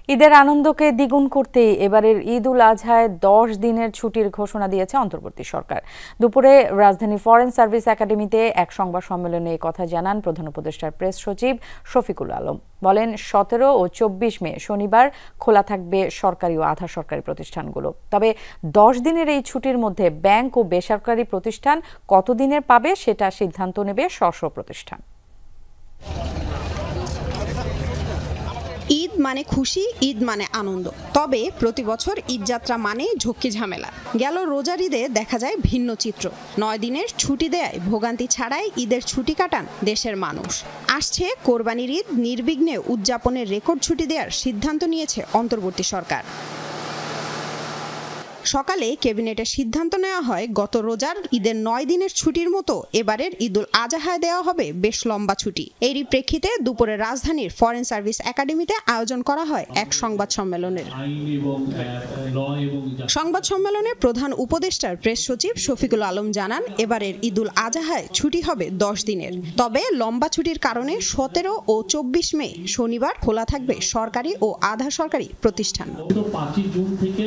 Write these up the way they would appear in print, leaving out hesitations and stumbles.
ঈদের আনন্দকে দ্বিগুণ করতে এবারের ঈদ উল আজহায় 10 দিনের ছুটির ঘোষণা দিয়েছে অন্তর্বর্তী সরকার। দুপুরে রাজধানী ফরেন সার্ভিস একাডেমিতে এক সংবাদ সম্মেলনে এই কথা জানান প্রধান উপদেষ্টার প্রেস সচিব শফিকুল আলম। বলেন 17 ও 24 মে শনিবার খোলা থাকবে সরকারি ও আধা সরকারি প্রতিষ্ঠানগুলো। তবে 10 দিনের এই ছুটির মধ্যে ব্যাংক ও বেসরকারি প্রতিষ্ঠান কতদিনের পাবে সেটা সিদ্ধান্ত নেবে স্ব প্রতিষ্ঠান। ঈদ মানে খুশি, ঈদ মানে আনন্দ। তবে প্রতি বছর ঈদযাত্রা মানে ঝক্কি ঝামেলা। গেল রোজার ঈদে দেখা যায় ভিন্ন চিত্র। 9 দিনের ছুটি দেয় ভোগান্তি ছাড়াই ঈদের ছুটি কাটান দেশের মানুষ। আসছে কোরবানির ঈদ, নির্বিঘ্নে উদযাপনের রেকর্ড ছুটি দেওয়ার সিদ্ধান্ত নিয়েছে অন্তর্বর্তী সরকার। সকালে ক্যাবিনেটের সিদ্ধান্ত নেওয়া হয় গত রোজার ঈদের 9 দিনের ছুটির মতো এবারের ঈদ উল আজহায় দেওয়া হবে বেশ লম্বা ছুটি। এরই প্রেক্ষিতে দুপুরে রাজধানীর ফরেন সার্ভিস একাডেমিতে আয়োজন করা হয় এক সংবাদ সম্মেলনের। সংবাদ সম্মেলনে প্রধান উপদেষ্টার প্রেস সচিব শফিকুল আলম জানান, এবারের ঈদ উল আজহায় ছুটি হবে 10 দিনের। তবে লম্বা ছুটির কারণে 17 ও 24 মে শনিবার খোলা থাকবে সরকারি ও আধা সরকারি প্রতিষ্ঠান। 5 জুন থেকে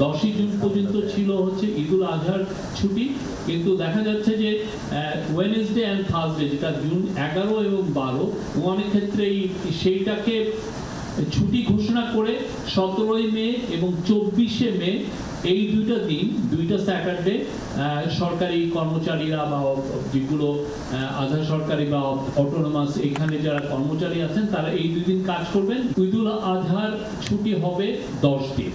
10 জুন পর্যন্ত ছিল হচ্ছে ঈদ উল আজহার ছুটি, কিন্তু দেখা যাচ্ছে যে ওয়েডনেসডে এন্ড থার্সডে, যেটা জুন 11 এবং 12, অনেক ক্ষেত্রেই সেইটাকে ছুটি ঘোষণা করে 17 মে এবং 24 মে এই দুইটা দিন, দুইটা স্যাটারডে সরকারি কর্মচারীরা বা যেগুলো আধা সরকারি বা অটোনোমাস এখানে যারা কর্মচারী আছেন তারা এই 2 দিন কাজ করবেন। ঈদ উল আজহার ছুটি হবে 10 দিন।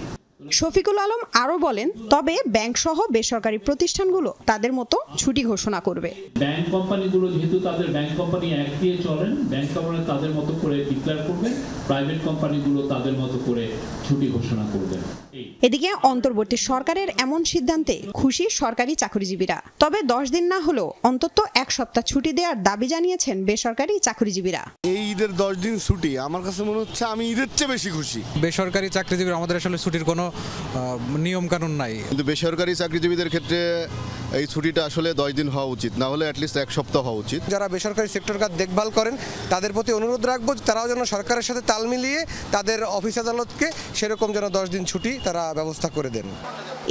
শফিকুল আলম আরো বলেন, তবে ব্যাংক সহ বেসরকারি প্রতিষ্ঠানগুলো তাদের মতো ছুটি ঘোষণা করবে। ব্যাংক কোম্পানিগুলো যেহেতু তাদের ব্যাংক কোম্পানি অ্যাক্ট দিয়ে চলেন, ব্যাংক কোম্পানি তাদের মতো করে ডিক্লেয়ার করবে, প্রাইভেট কোম্পানিগুলো তাদের মতো করে ছুটি ঘোষণা করবে। এদিকে অন্তর্বর্তী সরকারের এমন সিদ্ধান্তে খুশি সরকারি চাকরিজীবীরা। তবে 10 দিন না হলেও অন্তত 1 সপ্তাহ ছুটি দেওয়ার দাবি জানিয়েছেন বেসরকারি চাকরিজীবীরা। এই ঈদের 10 দিন ছুটি আমার কাছে মনে হচ্ছে আমি ঈদের চেয়ে বেশি খুশি। বেসরকারি চাকরিজীবীরা আমাদের আসলে ছুটির কোনো নিয়ম কানুন নাই, কিন্তু বেসরকারি চাকরিজীবীদের ক্ষেত্রে এই ছুটিটা আসলে 10 দিন হওয়া উচিত, না হলে অ্যাটলিস্ট 1 সপ্তাহ হওয়া উচিত। যারা বেসরকারি সেক্টর কাজ দেখভাল করেন তাদের প্রতি অনুরোধ রাখবো তারাও যেন সরকারের সাথে তাল মিলিয়ে তাদের অফিস আদালতকে সেরকম যেন 10 দিন ছুটি তারা ব্যবস্থা করে দেন।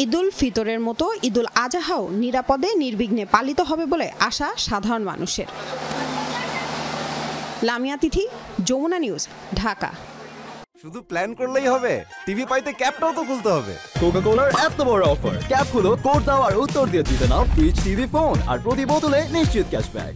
ঈদ উল ফিতরের মতো ঈদ উল আজহাও নিরাপদে নির্বিঘ্নে পালিত হবে বলে আশা সাধারণ মানুষের। লামিয়া তিথি, যমুনা নিউজ, ঢাকা। শুধু প্ল্যান করলেই হবে, টিভি পাইতে ক্যাপটাও তো খুলতে হবে। কোকা-কোলার এত বড় অফার, ক্যাপ হলো কোড দাও আর উত্তর দিয়ে জিতে নাও ফ্রিজ, টিভি, ফোন আর প্রতি বোতলে নিশ্চিত ক্যাশব্যাক।